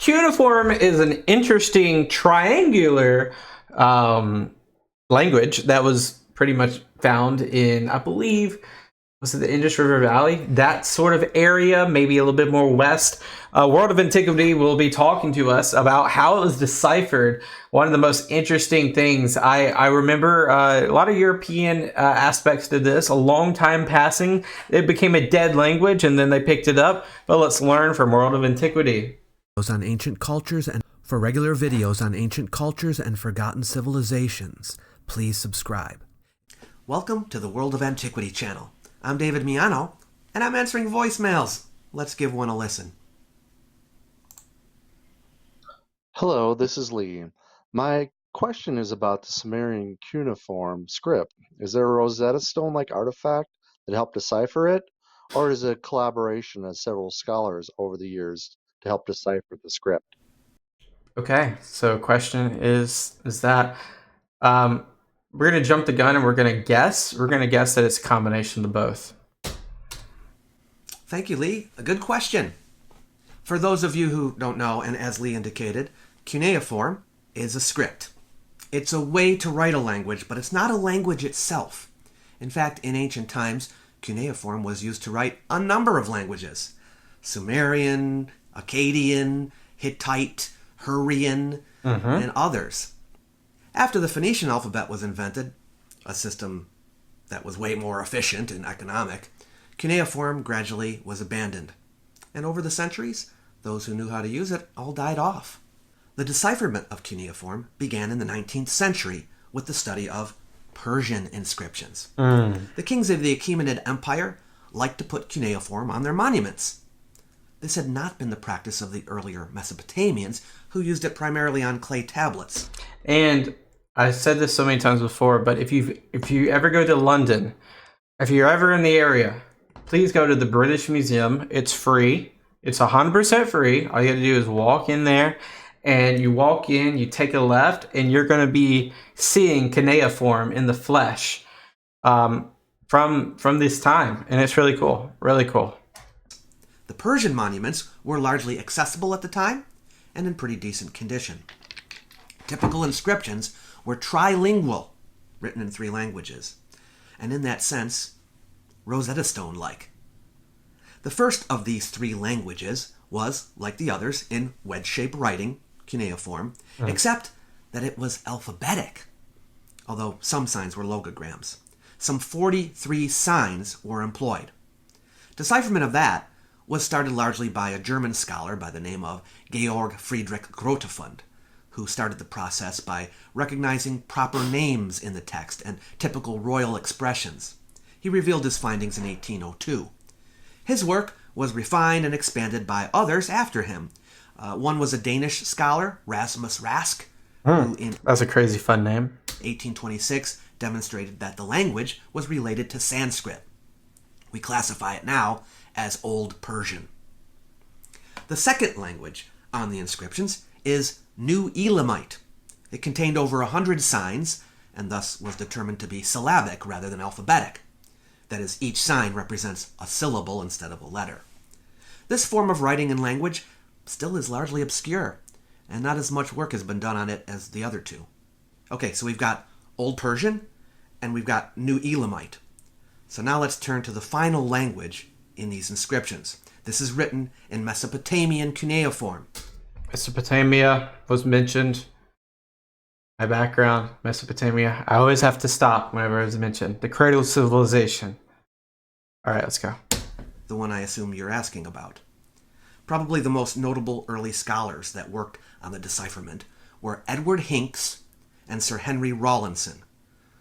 cuneiform is an interesting triangular language that was pretty much found in, I believe, was it the Indus River Valley? That sort of area, maybe a little bit more west. World of Antiquity will be talking to us about how it was deciphered. One of the most interesting things. I remember a lot of European aspects to this. A long time passing, it became a dead language, and then they picked it up. But let's learn from World of Antiquity. On ancient cultures, and for regular videos on ancient cultures and forgotten civilizations, please subscribe. Welcome to the World of Antiquity channel. I'm David Miano, and I'm answering voicemails. Let's give one a listen. Hello, this is Lee. My question is about the Sumerian cuneiform script. Is there a Rosetta Stone-like artifact that helped decipher it, or is it a collaboration of several scholars over the years to help decipher the script? Okay, so question is that we're going to jump the gun and we're going to guess. We're going to guess that it's a combination of both. Thank you, Lee. A good question. For those of you who don't know, and as Lee indicated, cuneiform is a script. It's a way to write a language, but it's not a language itself. In fact, in ancient times, cuneiform was used to write a number of languages. Sumerian, Akkadian, Hittite, Hurrian, and others. After the Phoenician alphabet was invented, a system that was way more efficient and economic, cuneiform gradually was abandoned. And over the centuries, those who knew how to use it all died off. The decipherment of cuneiform began in the 19th century with the study of Persian inscriptions. The kings of the Achaemenid Empire liked to put cuneiform on their monuments. This had not been the practice of the earlier Mesopotamians, who used it primarily on clay tablets. And I said this so many times before, but if you ever go to London, if you're ever in the area, please go to the British Museum. It's free. It's 100% free. All you have to do is walk in there, and you walk in, you take a left, and you're going to be seeing cuneiform in the flesh from this time, and it's really cool. Really cool. The Persian monuments were largely accessible at the time and in pretty decent condition. Typical inscriptions were trilingual, written in 3 languages, and in that sense, Rosetta Stone-like. The first of these 3 languages was, like the others, in wedge-shaped writing, cuneiform, except that it was alphabetic, although some signs were logograms. Some 43 signs were employed. Decipherment of that was started largely by a German scholar by the name of Georg Friedrich Grotefund, who started the process by recognizing proper names in the text and typical royal expressions. He revealed his findings in 1802. His work was refined and expanded by others after him. One was a Danish scholar, Rasmus Rask, who in That's a crazy fun name. 1826 demonstrated that the language was related to Sanskrit. We classify it now as Old Persian. The second language on the inscriptions is New Elamite. It contained over 100 signs, and thus was determined to be syllabic rather than alphabetic. That is, each sign represents a syllable instead of a letter. This form of writing and language still is largely obscure, and not as much work has been done on it as the other 2. Okay, so we've got Old Persian, and we've got New Elamite. So now let's turn to the final language in these inscriptions. This is written in Mesopotamian cuneiform. Mesopotamia was mentioned. My background, Mesopotamia. I always have to stop whenever it's mentioned. The cradle of civilization. All right, let's go. The one I assume you're asking about. Probably the most notable early scholars that worked on the decipherment were Edward Hincks and Sir Henry Rawlinson,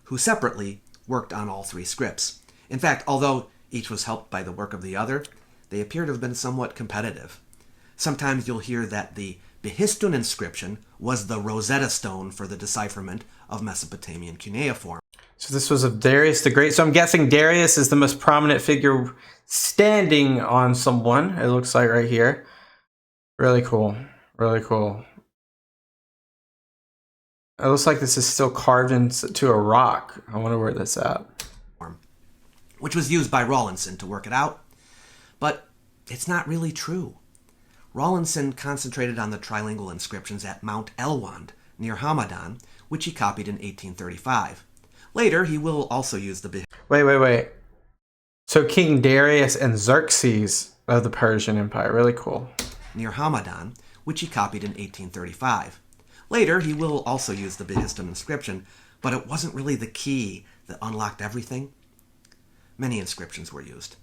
who separately worked on all 3 scripts. In fact, although each was helped by the work of the other, they appear to have been somewhat competitive. Sometimes you'll hear that the Behistun Inscription was the Rosetta Stone for the decipherment of Mesopotamian cuneiform. So this was of Darius the Great. So I'm guessing Darius is the most prominent figure standing on someone, it looks like right here. Really cool. Really cool. It looks like this is still carved into a rock. I wonder where that's at. Which was used by Rawlinson to work it out. But it's not really true. Rawlinson concentrated on the trilingual inscriptions at Mount Elwand, near Hamadan, which he copied in 1835. Later, he will also use the... Wait. So King Darius and Xerxes of the Persian Empire. Really cool. Near Hamadan, which he copied in 1835. Later, he will also use the Behistun Inscription, but it wasn't really the key that unlocked everything. Many inscriptions were used.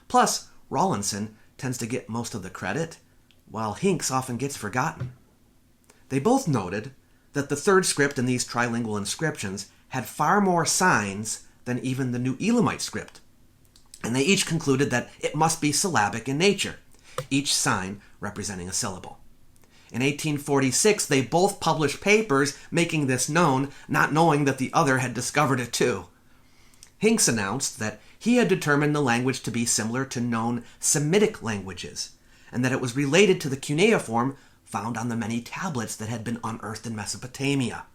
Plus, Rawlinson tends to get most of the credit, while Hincks often gets forgotten. They both noted that the third script in these trilingual inscriptions had far more signs than even the New Elamite script, and they each concluded that it must be syllabic in nature, each sign representing a syllable. In 1846, they both published papers making this known, not knowing that the other had discovered it too. Hincks announced that he had determined the language to be similar to known Semitic languages, and that it was related to the cuneiform found on the many tablets that had been unearthed in Mesopotamia.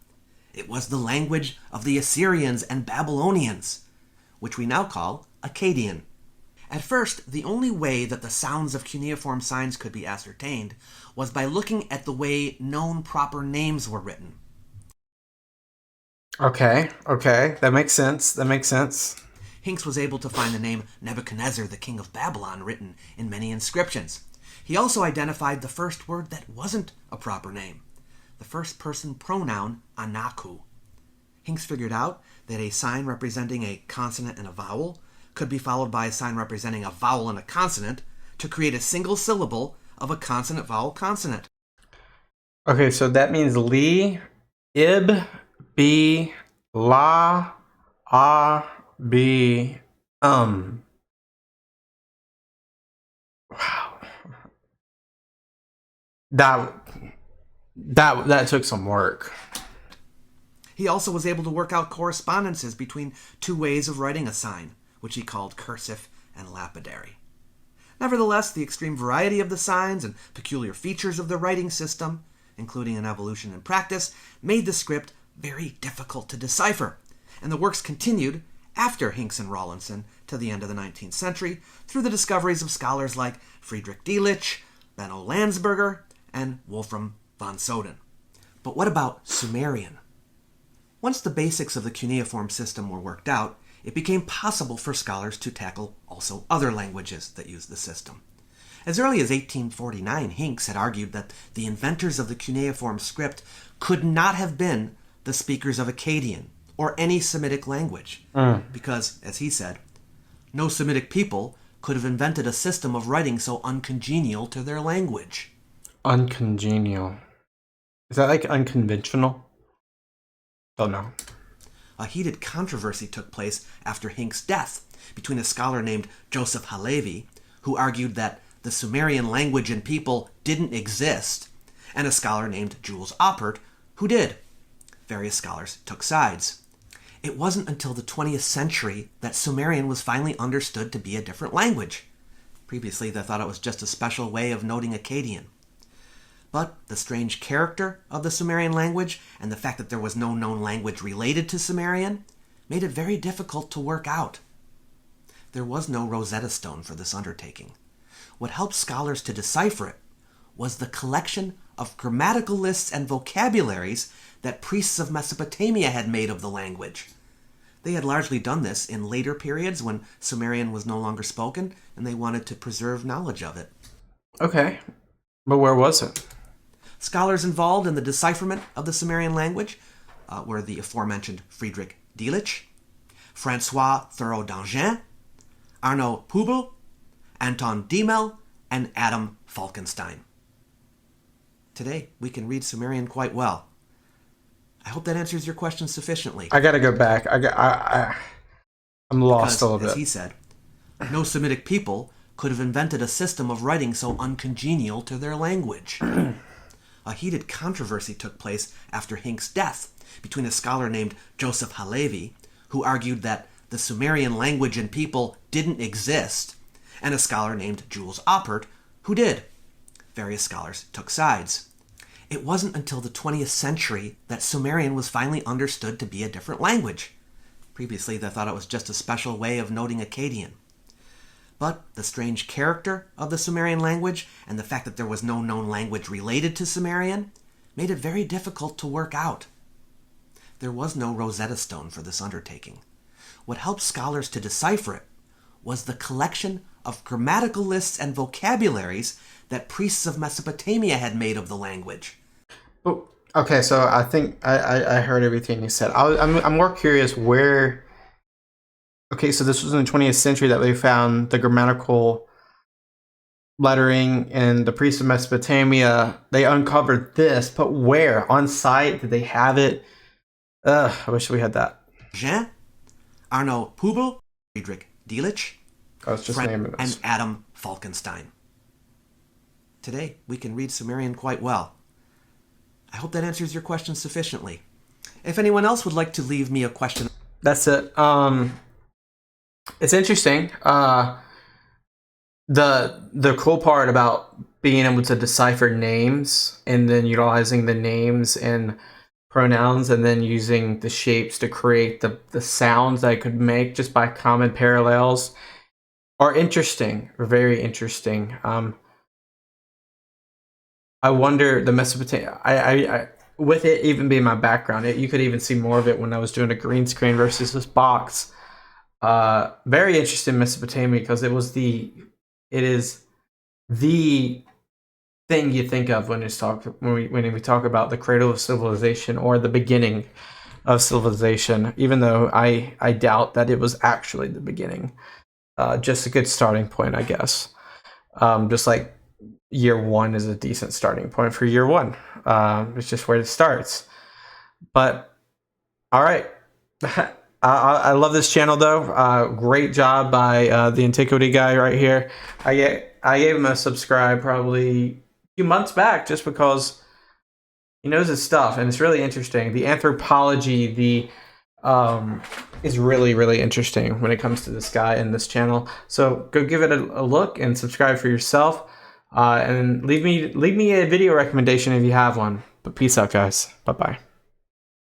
It was the language of the Assyrians and Babylonians, which we now call Akkadian. At first, the only way that the sounds of cuneiform signs could be ascertained was by looking at the way known proper names were written. Okay. That makes sense. Hincks was able to find the name Nebuchadnezzar, the king of Babylon, written in many inscriptions. He also identified the first word that wasn't a proper name, the first-person pronoun anaku. Hincks figured out that a sign representing a consonant and a vowel could be followed by a sign representing a vowel and a consonant to create a single syllable of a consonant-vowel-consonant. Okay, so that means li, ib, bi, la, ah, bi, Wow. That took some work. He also was able to work out correspondences between two ways of writing a sign, which he called cursive and lapidary. Nevertheless, the extreme variety of the signs and peculiar features of the writing system, including an evolution in practice, made the script very difficult to decipher, and the works continued after Hincks and Rawlinson to the end of the 19th century through the discoveries of scholars like Friedrich Delitzsch, Benno Landsberger, and Wolfram von Soden. But what about Sumerian? Once the basics of the cuneiform system were worked out, it became possible for scholars to tackle also other languages that used the system. As early as 1849, Hincks had argued that the inventors of the cuneiform script could not have been the speakers of Akkadian or any Semitic language, because, as he said, no Semitic people could have invented a system of writing so uncongenial to their language. Uncongenial. Is that like unconventional? Don't know. A heated controversy took place after Hincks' death between a scholar named Joseph Halevi, who argued that the Sumerian language and people didn't exist, and a scholar named Jules Oppert, who did. Various scholars took sides. It wasn't until the 20th century that Sumerian was finally understood to be a different language. Previously, they thought it was just a special way of noting Akkadian. But the strange character of the Sumerian language and the fact that there was no known language related to Sumerian made it very difficult to work out. There was no Rosetta Stone for this undertaking. What helped scholars to decipher it was the collection of grammatical lists and vocabularies that priests of Mesopotamia had made of the language. They had largely done this in later periods when Sumerian was no longer spoken, and they wanted to preserve knowledge of it. Okay, but where was it? Scholars involved in the decipherment of the Sumerian language were the aforementioned Friedrich Delitzsch, François Thoreau d'Angers, Arnaud Poubel, Anton Diemel, and Adam Falkenstein. Today, we can read Sumerian quite well. I hope that answers your question sufficiently. I gotta go back. I'm lost Because, a little bit. as he said, no Semitic people could have invented a system of writing so uncongenial to their language. A heated controversy took place after Hincks' death between a scholar named Joseph Halevi, who argued that the Sumerian language and people didn't exist, and a scholar named Jules Oppert, who did. Various scholars took sides. It wasn't until the 20th century that Sumerian was finally understood to be a different language. Previously, they thought it was just a special way of noting Akkadian. But the strange character of the Sumerian language and the fact that there was no known language related to Sumerian made it very difficult to work out. There was no Rosetta Stone for this undertaking. What helped scholars to decipher it was the collection of grammatical lists and vocabularies that priests of Mesopotamia had made of the language. Oh, okay, so I think I heard everything you said. I'm more curious where... Okay, so this was in the 20th century that they found the grammatical lettering, and the priests of Mesopotamia, they uncovered this, but where? On site? Did they have it? I wish we had that. Jean, Arno Pubel, Friedrich Delitzsch, I was just naming this. and Adam Falkenstein. Today, we can read Sumerian quite well. I hope that answers your question sufficiently. If anyone else would like to leave me a question... That's it. It's interesting. The cool part about being able to decipher names and then utilizing the names and pronouns and then using the shapes to create the sounds that I could make just by common parallels are interesting, or very interesting. I wonder the Mesopotamia. I with it even being my background, you could even see more of it when I was doing a green screen versus this box. Very interesting in Mesopotamia because it is the thing you think of when we talk about the cradle of civilization or the beginning of civilization. Even though I doubt that it was actually the beginning, just a good starting point, I guess. Just like year one is a decent starting point for year one. It's just where it starts. But all right. I love this channel though. Great job by the antiquity guy right here. I gave him a subscribe probably a few months back just because he knows his stuff and it's really interesting. The anthropology, is really, really interesting when it comes to this guy and this channel. So go give it a look and subscribe for yourself. And leave me a video recommendation if you have one. But peace out, guys. Bye bye.